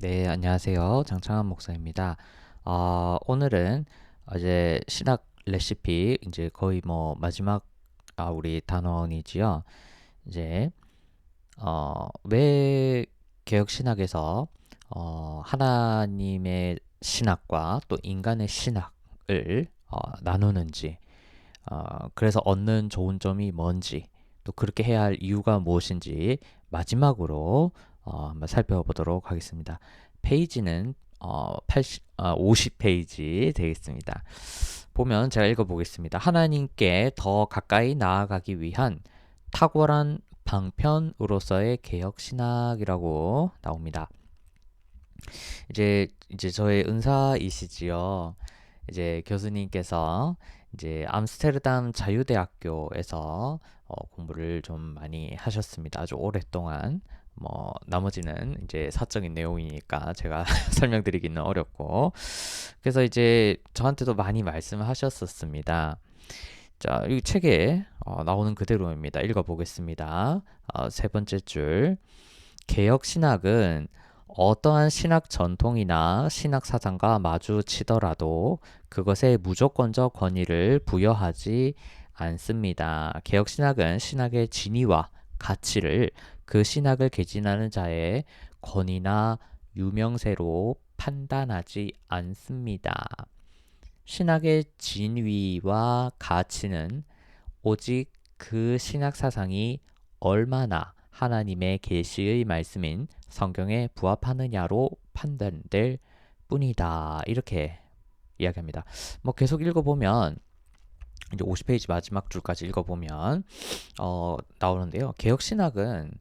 네, 안녕하세요. 장창환 목사입니다. 오늘은 이제 신학 레시피 이제 거의 뭐 마지막 우리 단원이지요. 이제 왜 개혁 신학에서 하나님의 신학과 또 인간의 신학을 나누는지, 그래서 얻는 좋은 점이 뭔지, 또 그렇게 해야 할 이유가 무엇인지 마지막으로 한번 살펴보도록 하겠습니다. 페이지는 50페이지 되겠습니다. 보면 제가 읽어보겠습니다. 하나님께 더 가까이 나아가기 위한 탁월한 방편으로서의 개혁 신학이라고 나옵니다. 이제 저의 은사이시지요. 이제 교수님께서 이제 암스테르담 자유대학교에서 공부를 좀 많이 하셨습니다. 아주 오랫동안. 뭐 나머지는 이제 사적인 내용이니까 제가 설명드리기는 어렵고, 그래서 이제 저한테도 많이 말씀하셨었습니다. 자, 이 책에 나오는 그대로입니다. 읽어보겠습니다. 세 번째 줄. 개혁 신학은 어떠한 신학 전통이나 신학 사상과 마주치더라도 그것에 무조건적 권위를 부여하지 않습니다. 개혁 신학은 신학의 진위와 가치를 그 신학을 개진하는 자의 권위나 유명세로 판단하지 않습니다. 신학의 진위와 가치는 오직 그 신학 사상이 얼마나 하나님의 계시의 말씀인 성경에 부합하느냐로 판단될 뿐이다. 이렇게 이야기합니다. 뭐 계속 읽어보면 이제 50페이지 마지막 줄까지 읽어보면 나오는데요. 개혁 신학은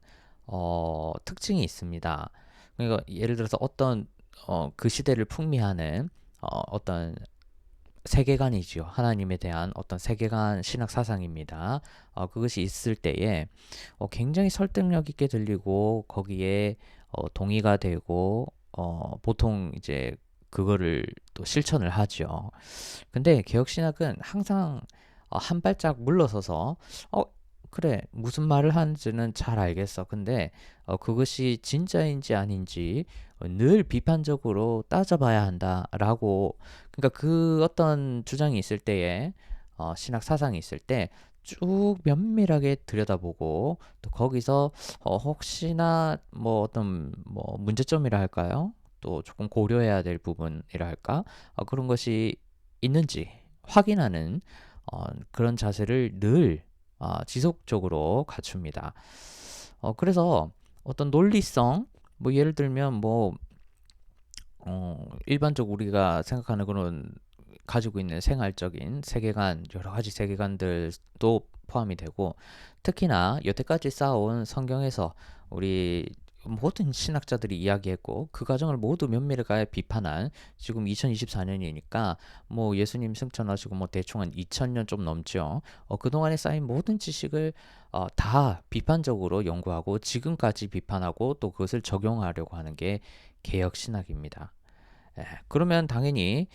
특징이 있습니다. 그러니까 예를 들어서 어떤 그 시대를 풍미하는 어떤 세계관이지요. 하나님에 대한 어떤 세계관 신학 사상입니다. 그것이 있을 때에 굉장히 설득력 있게 들리고 거기에 동의가 되고 보통 이제 그거를 또 실천을 하죠. 근데 개혁 신학은 항상 한 발짝 물러서서 어 그래 무슨 말을 하는지는 잘 알겠어. 근데 그것이 진짜인지 아닌지 늘 비판적으로 따져봐야 한다라고, 그러니까 그 어떤 주장이 있을 때에 신학 사상이 있을 때 쭉 면밀하게 들여다보고 또 거기서 혹시나 뭐 어떤 뭐 문제점이라 할까요? 또 조금 고려해야 될 부분이라 할까? 그런 것이 있는지 확인하는 그런 자세를 늘 지속적으로 갖춥니다. 그래서 어떤 논리성, 뭐 예를 들면 뭐 일반적 우리가 생각하는 그런 가지고 있는 생활적인 세계관, 여러 가지 세계관들도 포함이 되고, 특히나 여태까지 쌓아온 성경에서 우리 모든 신학자들이 이야기했고 그 과정을 모두 면밀하게 비판한, 지금 2024년이니까 뭐 예수님 승천하시고 뭐 대충 한 2000년 좀 넘죠. 그동안에 쌓인 모든 지식을 다 비판적으로 연구하고 지금까지 비판하고 또 그것을 적용하려고 하는 게 개혁 신학입니다. 그러면 당연히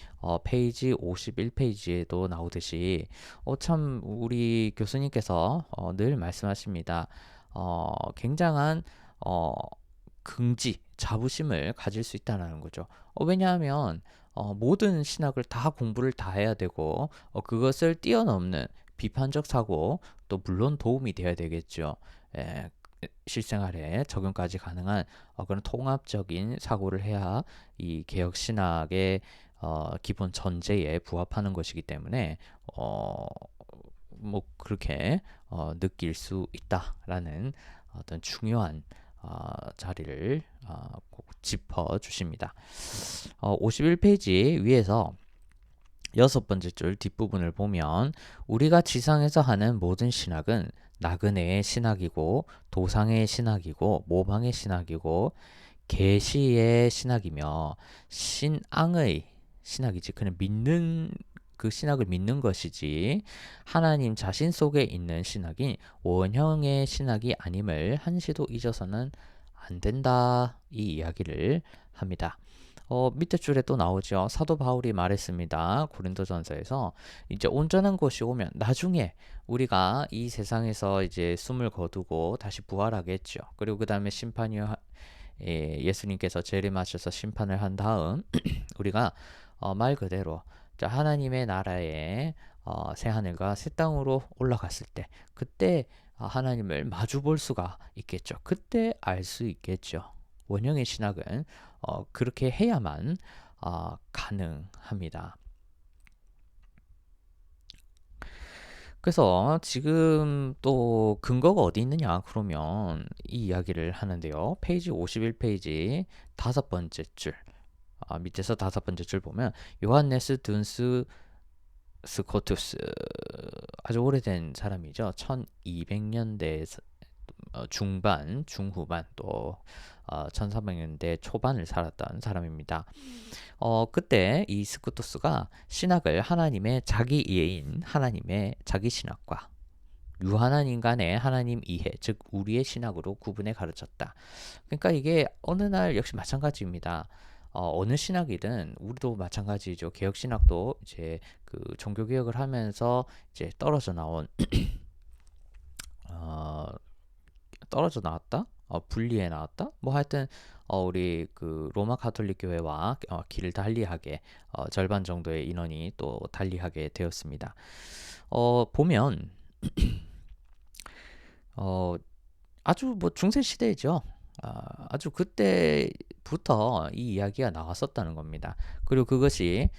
페이지 51페이지에도 나오듯이 참 우리 교수님께서 늘 말씀하십니다. 굉장한 어, 긍지, 자부심을 가질 수 있다는 거죠. 왜냐하면 모든 신학을 다 공부를 다 해야 되고 그것을 뛰어넘는 비판적 사고, 또 물론 도움이 되어야 되겠죠. 에, 실생활에 적용까지 가능한 그런 통합적인 사고를 해야 이 개혁 신학의 기본 전제에 부합하는 것이기 때문에 뭐 그렇게 느낄 수 있다라는 어떤 중요한 자리를 꼭 짚어 주십니다. 51페이지 위에서 여섯 번째 줄 뒷부분을 보면 우리가 지상에서 하는 모든 신학은 나그네의 신학이고 도상의 신학이고 모방의 신학이고 계시의 신학이며 신앙의 신학이지, 그냥 믿는 그 신학을 믿는 것이지 하나님 자신 속에 있는 신학인 원형의 신학이 아님을 한시도 잊어서는 안 된다, 이 이야기를 합니다. 밑에 줄에 또 나오죠. 사도 바울이 말했습니다. 고린도전서에서 이제 온전한 것이 오면 나중에 우리가 이 세상에서 이제 숨을 거두고 다시 부활하겠죠. 그리고 그 다음에 심판이 예수님께서 재림하셔서 심판을 한 다음 우리가 말 그대로 자, 하나님의 나라에 새 하늘과 새 땅으로 올라갔을 때 그때 하나님을 마주 볼 수가 있겠죠. 그때 알 수 있겠죠. 원형의 신학은 그렇게 해야만 가능합니다. 그래서 지금 또 근거가 어디 있느냐 그러면 이 이야기를 하는데요. 페이지 51페이지 다섯 번째 줄 밑에서 다섯 번째 줄 보면 요한네스 둔스 스코투스 아주 오래된 사람이죠. 1200년대 중반, 중후반 또 1300년대 초반을 살았던 사람입니다. 그때 이 스쿠투스가 신학을 하나님의 자기 이해인 하나님의 자기 신학과 유한한 인간의 하나님 이해, 즉 우리의 신학으로 구분해 가르쳤다. 그러니까 이게 어느 날 역시 마찬가지입니다. 어느 신학이든 우리도 마찬가지죠. 개혁 신학도 이제 그 종교 개혁을 하면서 이제 떨어져 나온 떨어져 나왔다? 분리해 나왔다? 뭐 하여튼 우리 그 로마 가톨릭 교회와 길을 달리하게 절반 정도의 인원이 또 달리하게 되었습니다. 보면 아주 뭐 중세 시대죠. 아주 그때부터 이 이야기가 나왔었다는 겁니다. 그리고 그것이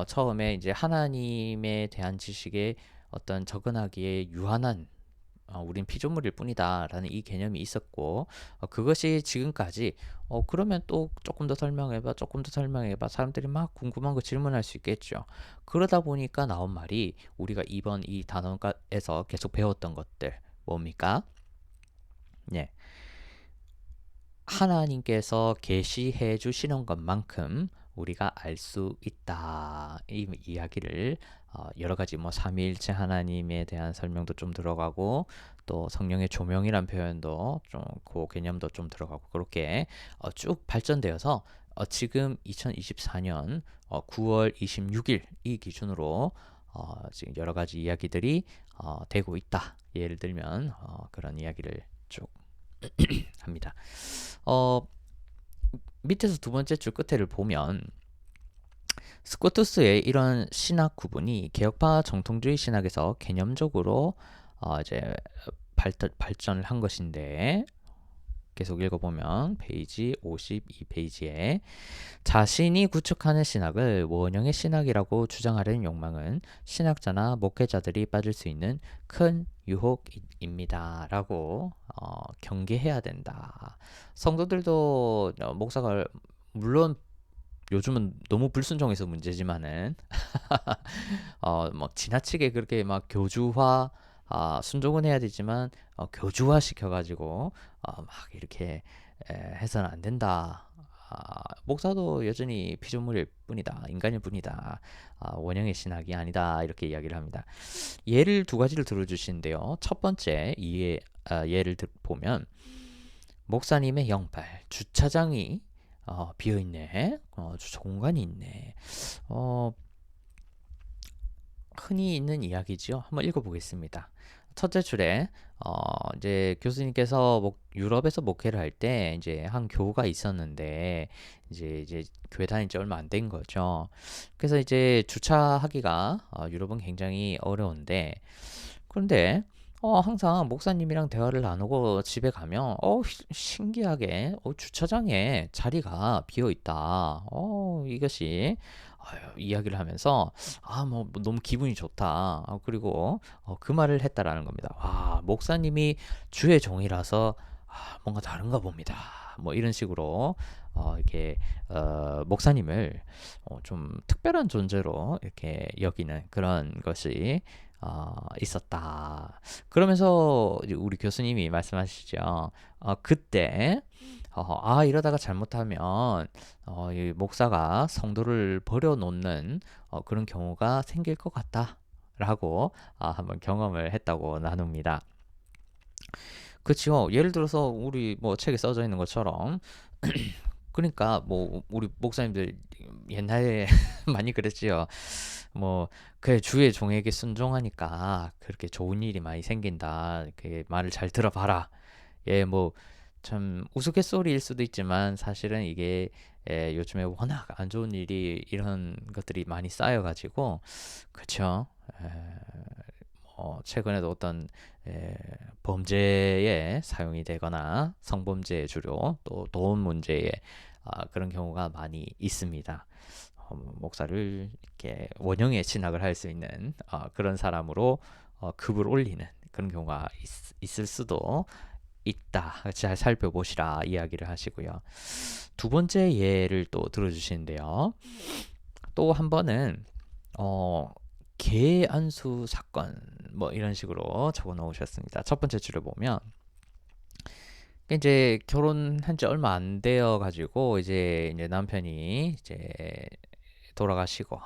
처음에 이제 하나님에 대한 지식에 어떤 접근하기에 유한한 우린 피조물일 뿐이다 라는 이 개념이 있었고 그것이 지금까지 그러면 또 조금 더 설명해봐 조금 더 설명해봐 사람들이 막 궁금한 거 질문할 수 있겠죠. 그러다 보니까 나온 말이 우리가 이번 이 단원에서 계속 배웠던 것들 뭡니까? 네. 하나님께서 계시해 주시는 것만큼 우리가 알 수 있다. 이 이야기를 여러 가지 뭐 삼위일체 하나님에 대한 설명도 좀 들어가고 또 성령의 조명이란 표현도 좀 그 개념도 좀 들어가고 그렇게 쭉 발전되어서 지금 2024년 9월 26일 이 기준으로 지금 여러 가지 이야기들이 되고 있다. 예를 들면 그런 이야기를 쭉 합니다. 밑에서 두 번째 줄 끝에를 보면 스코투스의 이런 신학 구분이 개혁파 정통주의 신학에서 개념적으로 이제 발전을 한 것인데 계속 읽어보면 페이지 52페이지에 자신이 구축하는 신학을 원형의 신학이라고 주장하려는 욕망은 신학자나 목회자들이 빠질 수 있는 큰 유혹입니다. 라고 경계해야 된다. 성도들도 목사가 물론 요즘은 너무 불순종해서 문제지만은 막 지나치게 그렇게 막 교주화 순종은 해야 되지만 교주화 시켜가지고 막 이렇게 해서는 안 된다. 목사도 여전히 피조물일 뿐이다. 인간일 뿐이다. 원형의 신학이 아니다. 이렇게 이야기를 합니다. 예를 두 가지를 들어주시는데요. 첫 번째 예를 보면 목사님의 영발 주차장이 비어있네. 주차 공간이 있네. 흔히 있는 이야기죠. 한번 읽어보겠습니다. 첫째 줄에 이제 교수님께서 유럽에서 목회를 할 때 이제 한 교우가 있었는데 이제 교회 다닌 지 얼마 안 된 거죠. 그래서 이제 주차하기가 유럽은 굉장히 어려운데 그런데 항상 목사님이랑 대화를 나누고 집에 가면 신기하게 주차장에 자리가 비어 있다. 이것이 이야기를 하면서 뭐 너무 기분이 좋다. 그리고 그 말을 했다라는 겁니다. 와, 목사님이 주의 종이라서 뭔가 다른가 봅니다. 뭐 이런 식으로 이렇게 목사님을 좀 특별한 존재로 이렇게 여기는 그런 것이 있었다. 그러면서 우리 교수님이 말씀하시죠. 그때 이러다가 잘못하면 이 목사가 성도를 버려놓는 그런 경우가 생길 것 같다라고 한번 경험을 했다고 나눕니다. 그치요. 예를 들어서 우리 뭐 책에 써져 있는 것처럼 그러니까 뭐 우리 목사님들 옛날에 많이 그랬지요. 뭐 그래 주의 종에게 순종하니까 그렇게 좋은 일이 많이 생긴다. 그 말을 잘 들어봐라. 예, 뭐 참 우스갯소리일 수도 있지만 사실은 이게 요즘에 워낙 안 좋은 일이 이런 것들이 많이 쌓여가지고 그쵸. 최근에도 어떤 에, 범죄에 사용이 되거나 성범죄 주로 또 돈 문제에 그런 경우가 많이 있습니다. 목사를 이렇게 원형에 진학을 할 수 있는 그런 사람으로 급을 올리는 그런 경우가 있을 수도 있다. 잘 살펴보시라 이야기를 하시고요. 두 번째 예를 또 들어주시는데요. 또 한 번은 계안수 사건 뭐 이런 식으로 적어 놓으셨습니다. 첫 번째 줄을 보면 이제 결혼한 지 얼마 안 되어 가지고 이제 남편이 이제 돌아가시고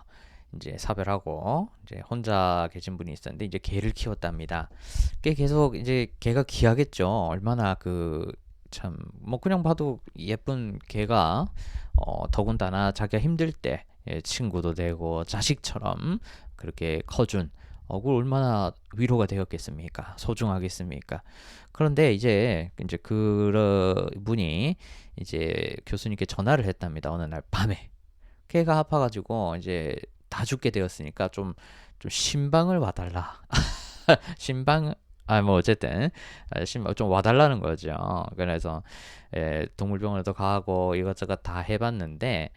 이제 사별하고 이제 혼자 계신 분이 있었는데 이제 개를 키웠답니다. 꽤 계속 이제 개가 귀하겠죠. 얼마나 그 참 뭐 그냥 봐도 예쁜 개가 더군다나 자기가 힘들 때 친구도 되고 자식처럼 그렇게 커준 그걸 얼마나 위로가 되었겠습니까? 소중하겠습니까? 그런데 이제 그 분이 이제 교수님께 전화를 했답니다. 어느 날 밤에. 걔가 아파가지고 이제 다 죽게 되었으니까 좀 신방을 와달라. 신방 뭐 어쨌든 신방 좀 와달라는 거죠. 그래서 동물병원에도 가고 이것저것 다 해봤는데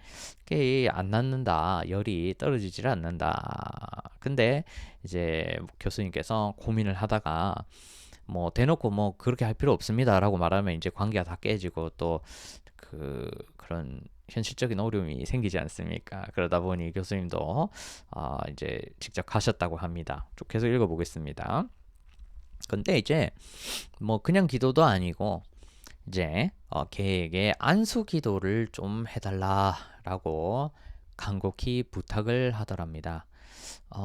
그게 안 낫는다. 열이 떨어지질 않는다. 근데 이제 교수님께서 고민을 하다가 뭐 대놓고 뭐 그렇게 할 필요 없습니다라고 말하면 이제 관계가 다 깨지고 또 그런 현실적인 어려움이 생기지 않습니까? 그러다 보니 교수님도 이제 직접 가셨다고 합니다. 쭉 계속 읽어보겠습니다. 근데 이제 뭐 그냥 기도도 아니고 이제 걔에게 안수 기도를 좀 해달라라고 간곡히 부탁을 하더랍니다.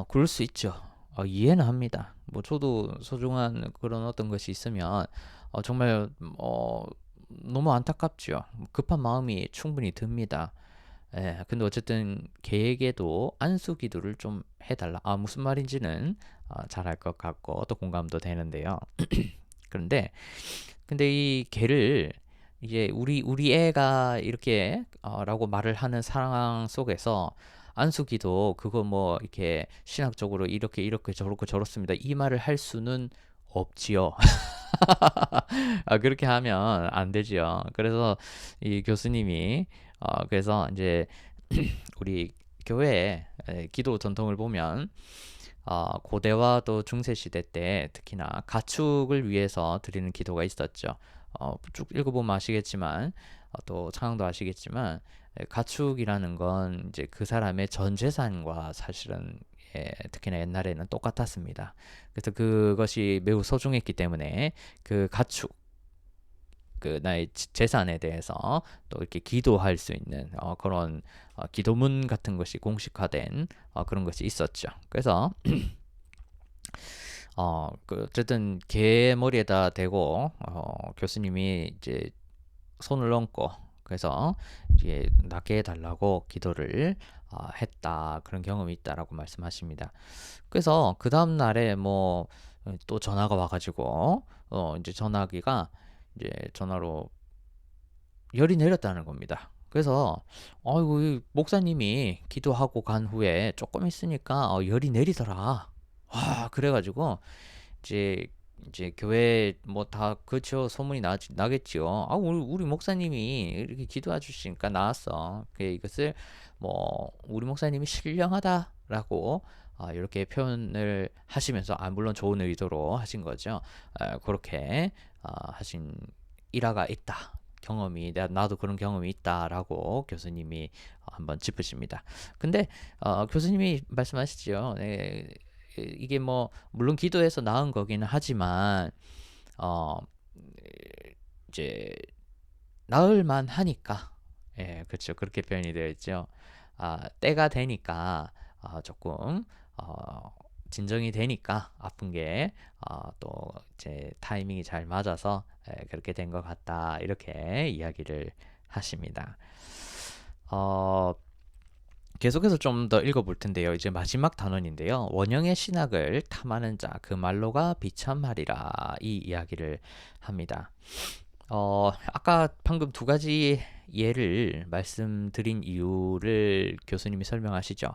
그럴 수 있죠. 이해는 합니다. 뭐 저도 소중한 그런 어떤 것이 있으면 정말 너무 안타깝죠. 급한 마음이 충분히 듭니다. 근데 어쨌든 걔에게도 안수 기도를 좀 해달라. 무슨 말인지는 잘 알 것 같고 또 공감도 되는데요. 그런데 근데 이 걔를 이제 우리 애가 이렇게 라고 말을 하는 상황 속에서 안수기도 그거 뭐 이렇게 신학적으로 이렇게 저렇고 저렇습니다. 이 말을 할 수는 없지요. 그렇게 하면 안 되지요. 그래서 이 교수님이 그래서 이제 우리 교회의 기도 전통을 보면 고대와 또 중세 시대 때 특히나 가축을 위해서 드리는 기도가 있었죠. 쭉 읽어보면 아시겠지만 또 창황도 아시겠지만 가축이라는 건 이제 그 사람의 전 재산과 사실은 특히나 옛날에는 똑같았습니다. 그래서 그것이 매우 소중했기 때문에 그 가축 그 나의 재산에 대해서 또 이렇게 기도할 수 있는 그런 기도문 같은 것이 공식화된 그런 것이 있었죠. 그래서 어쨌든 개 머리에다 대고 교수님이 이제 손을 얹고 그래서 이제 낫게 해달라고 기도를 했다 그런 경험이 있다라고 말씀하십니다. 그래서 그 다음 날에 뭐 또 전화가 와가지고 이제 전화기가 이제 전화로 열이 내렸다는 겁니다. 그래서 아이고 이 목사님이 기도하고 간 후에 조금 있으니까 열이 내리더라. 그래가지고 이제 교회 뭐 다 그렇죠. 소문이 나겠지요. 우리 목사님이 이렇게 기도해 주시니까 나왔어. 이것을 뭐 우리 목사님이 신령하다라고 이렇게 표현을 하시면서 물론 좋은 의도로 하신 거죠. 그렇게 하신 일화가 있다. 경험이 나도 그런 경험이 있다라고 교수님이 한번 짚으십니다. 근데 교수님이 말씀하시죠. 이게 뭐 물론 기도해서 나은 거기는 하지만 어 이제 나을만 하니까 그렇죠. 그렇게 표현이 되어 있죠. 때가 되니까 조금 진정이 되니까 아픈 게 또 이제 타이밍이 잘 맞아서 그렇게 된 것 같다 이렇게 이야기를 하십니다. 계속해서 좀 더 읽어볼 텐데요. 이제 마지막 단원인데요. 원형의 신학을 탐하는 자, 그 말로가 비참하리라 이 이야기를 합니다. 아까 방금 두 가지 예를 말씀드린 이유를 교수님이 설명하시죠.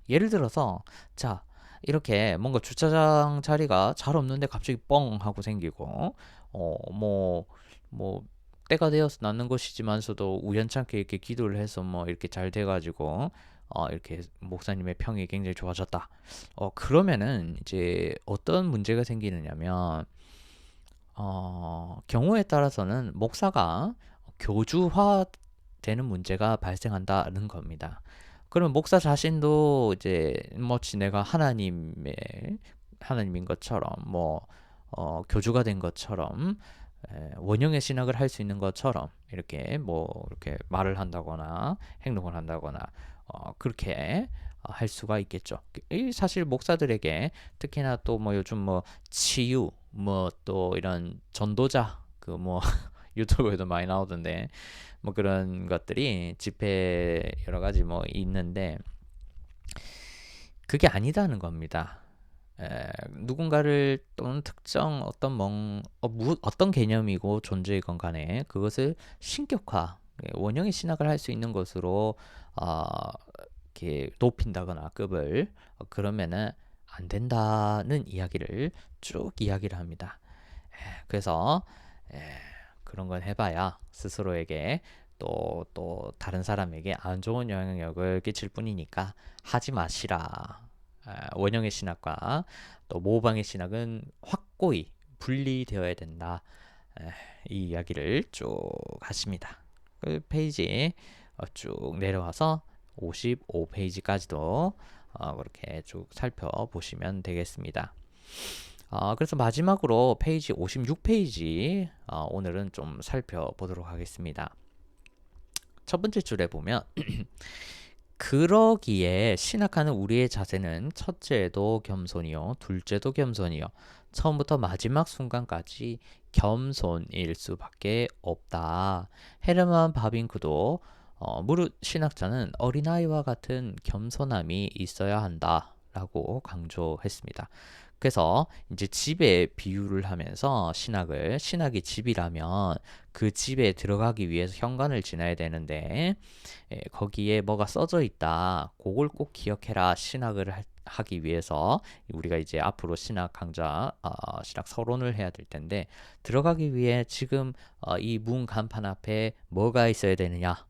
예를 들어서, 자, 이렇게 뭔가 주차장 자리가 잘 없는데 갑자기 뻥 하고 생기고, 뭐, 뭐, 때가 되어서 낳는 것이지만서도 우연찮게 이렇게 기도를 해서 뭐 이렇게 잘 돼가지고, 이렇게 목사님의 평이 굉장히 좋아졌다. 그러면은 이제 어떤 문제가 생기느냐면, 경우에 따라서는 목사가 교주화 되는 문제가 발생한다는 겁니다. 그럼 목사 자신도 이제 마치 내가 하나님인 것처럼 뭐 교주가 된 것처럼 원형의 신학을 할 수 있는 것처럼 이렇게 뭐 이렇게 말을 한다거나 행동을 한다거나 그렇게 할 수가 있겠죠. 이 사실 목사들에게 특히나 또 뭐 요즘 뭐 치유 뭐 또 이런 전도자 그 뭐 유튜브에도 많이 나오던데 뭐 그런 것들이 집회 여러 가지 뭐 있는데 그게 아니다는 겁니다. 누군가를 또는 특정 어떤 개념이고 존재이건 간에 그것을 신격화, 원형의 신학을 할 수 있는 것으로 어, 이렇게 높인다거나 급을 그러면은 안 된다는 이야기를 쭉 이야기를 합니다. 그래서 에, 그런 건 해봐야 스스로에게 또 다른 사람에게 안 좋은 영향력을 끼칠 뿐이니까 하지 마시라. 원형의 신학과 또 모방의 신학은 확고히 분리되어야 된다. 이 이야기를 쭉 하십니다. 그 페이지 쭉 내려와서 55페이지까지도 그렇게 쭉 살펴보시면 되겠습니다. 그래서 마지막으로 페이지 56페이지 오늘은 좀 살펴보도록 하겠습니다. 첫 번째 줄에 보면 그러기에 신학하는 우리의 자세는 첫째도 겸손이요 둘째도 겸손이요 처음부터 마지막 순간까지 겸손일 수밖에 없다. 헤르만 바빙크도 무릇 신학자는 어린아이와 같은 겸손함이 있어야 한다 라고 강조했습니다. 그래서 이제 집에 비유를 하면서 신학이 집이라면 그 집에 들어가기 위해서 현관을 지나야 되는데 거기에 뭐가 써져 있다. 그걸 꼭 기억해라. 하기 위해서 우리가 이제 앞으로 신학 강좌, 신학 서론을 해야 될 텐데 들어가기 위해 지금 이 문 간판 앞에 뭐가 있어야 되느냐?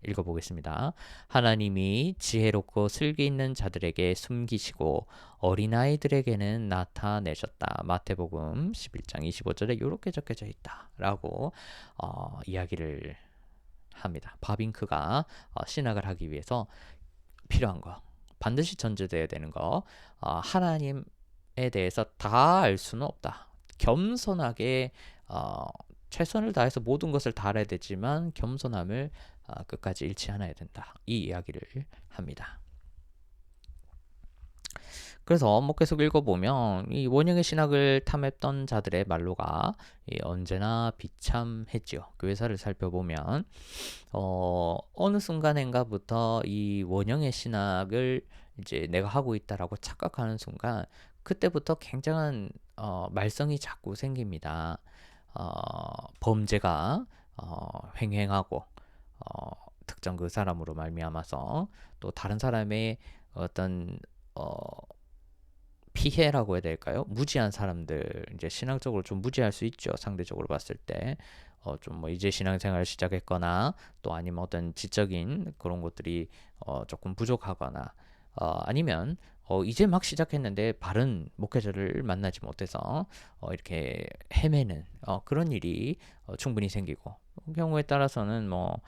읽어보겠습니다. 하나님이 지혜롭고 슬기 있는 자들에게 숨기시고 어린아이들에게는 나타내셨다. 마태복음 11장 25절에 이렇게 적혀져 있다. 라고 이야기를 합니다. 바빙크가 신학을 하기 위해서 필요한 거, 반드시 전제되어야 되는 거, 하나님에 대해서 다 알 수는 없다. 겸손하게 최선을 다해서 모든 것을 다 알아야 되지만 겸손함을 끝까지 잃지 않아야 된다. 이 이야기를 합니다. 그래서 뭐 계속 읽어보면 이 원형의 신학을 탐했던 자들의 말로가 언제나 비참했지요. 교회사를 살펴보면 어느 순간인가부터 이 원형의 신학을 이제 내가 하고 있다라고 착각하는 순간 그때부터 굉장한 말썽이 자꾸 생깁니다. 범죄가 횡행하고 특정 그 사람으로 말미암아서 또 다른 사람의 어떤 피해라고 해야 될까요? 무지한 사람들 이제 신앙적으로 좀 무지할 수 있죠. 상대적으로 봤을 때. 좀 뭐 이제 신앙생활을 시작했거나 또 아니면 어떤 지적인 그런 것들이 조금 부족하거나 아니면 이제 막 시작했는데 바른 목회자를 만나지 못해서 이렇게 헤매는 그런 일이 충분히 생기고 경우에 따라서는 뭐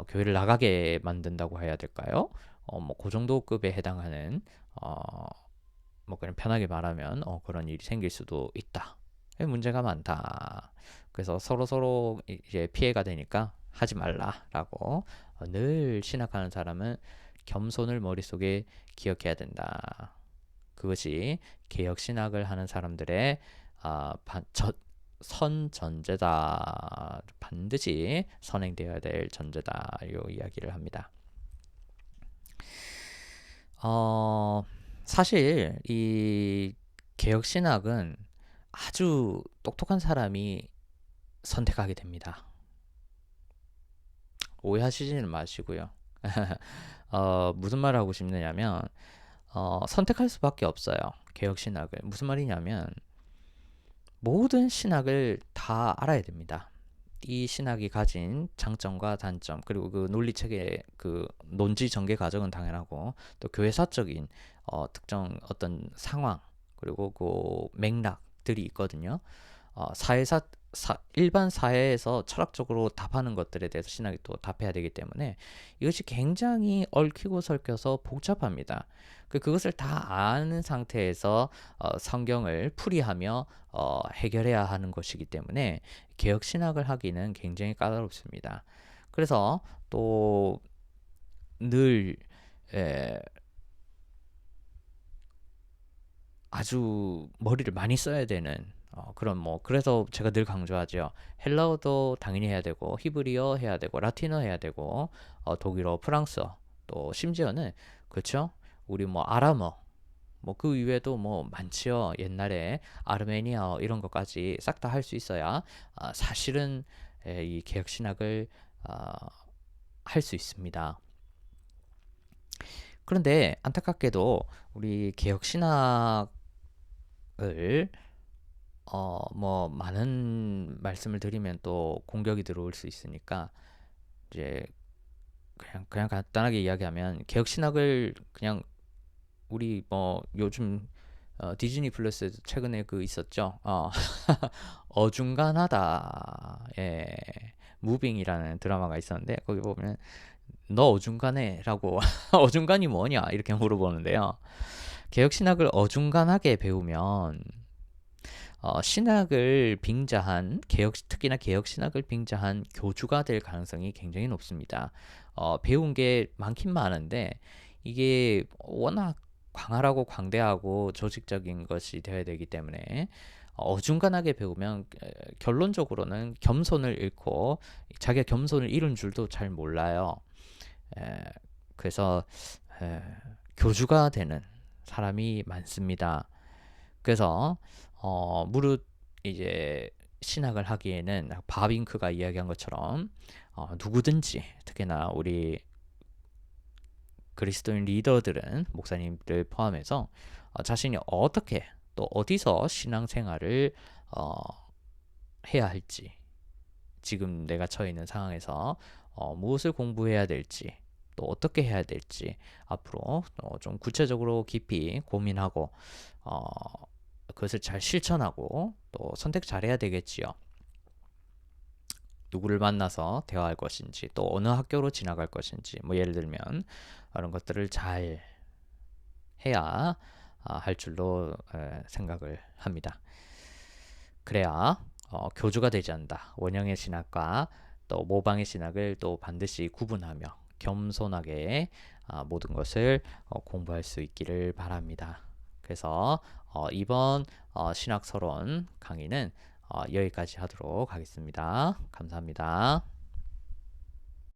교회를 나가게 만든다고 해야 될까요? 뭐 그 정도 급에 해당하는 뭐 그냥 편하게 말하면 그런 일이 생길 수도 있다. 문제가 많다. 그래서 서로 이제 피해가 되니까 하지 말라라고 늘 신학하는 사람은 겸손을 머릿속에 기억해야 된다. 그것이 개혁 신학을 하는 사람들의 선전제다. 반드시 선행되어야 될 전제다. 이 이야기를 합니다. 사실 이 개혁 신학은 아주 똑똑한 사람이 선택하게 됩니다. 오해하시지는 마시고요. 무슨 말을 하고 싶느냐면 선택할 수밖에 없어요. 개혁신학을. 무슨 말이냐면 모든 신학을 다 알아야 됩니다. 이 신학이 가진 장점과 단점, 그리고 그 논리체계, 그 논지 전개 과정은 당연하고, 또 교회사적인 특정 어떤 상황, 그리고 그 맥락들이 있거든요. 사회사 일반 사회에서 철학적으로 답하는 것들에 대해서 신학이 또 답해야 되기 때문에 이것이 굉장히 얽히고 설켜서 복잡합니다. 그것을 다 아는 상태에서 성경을 풀이하며 해결해야 하는 것이기 때문에 개혁 신학을 하기는 굉장히 까다롭습니다. 그래서 또 늘 아주 머리를 많이 써야 되는 그런 그래서 제가 늘 강조하죠. 헬라어도 당연히 해야 되고 히브리어 해야 되고 라틴어 해야 되고 독일어, 프랑스어 또 심지어는 그렇죠? 우리 아람어 그 이외에도 많지요. 옛날에 아르메니아어 이런 것까지 싹 다 할 수 있어야 사실은 이 개혁 신학을 할 수 있습니다. 그런데 안타깝게도 우리 개혁 신학을 많은 말씀을 드리면 또 공격이 들어올 수 있으니까 이제 그냥 간단하게 이야기하면 개혁 신학을 그냥 우리 요즘 디즈니 플러스 최근에 그 있었죠. 어중간하다. 예. 무빙이라는 드라마가 있었는데 거기 보면 너 어중간해라고 어중간이 뭐냐 이렇게 물어보는데요. 개혁 신학을 어중간하게 배우면 신학을 빙자한 특히나 개혁 신학을 빙자한 교주가 될 가능성이 굉장히 높습니다. 배운 게 많긴 많은데 이게 워낙 광활하고 광대하고 조직적인 것이 되어야 되기 때문에 어중간하게 배우면 결론적으로는 겸손을 잃고 자기가 겸손을 잃은 줄도 잘 몰라요. 그래서 교주가 되는 사람이 많습니다. 그래서 무릇 이제 신학을 하기에는 바빙크가 이야기한 것처럼 누구든지 특히나 우리 그리스도인 리더들은 목사님들 포함해서 자신이 어떻게 또 어디서 신앙생활을 해야 할지 지금 내가 처해 있는 상황에서 무엇을 공부해야 될지 또 어떻게 해야 될지 앞으로 좀 구체적으로 깊이 고민하고 그것을 잘 실천하고 또 선택 잘해야 되겠지요. 누구를 만나서 대화할 것인지 또 어느 학교로 지나갈 것인지 예를 들면 그런 것들을 잘 해야 할 줄로 생각을 합니다. 그래야 교주가 되지 않는다. 원형의 신학과 또 모방의 신학을 또 반드시 구분하며 겸손하게 모든 것을 공부할 수 있기를 바랍니다. 그래서 이번 신학서론 강의는 여기까지 하도록 하겠습니다. 감사합니다.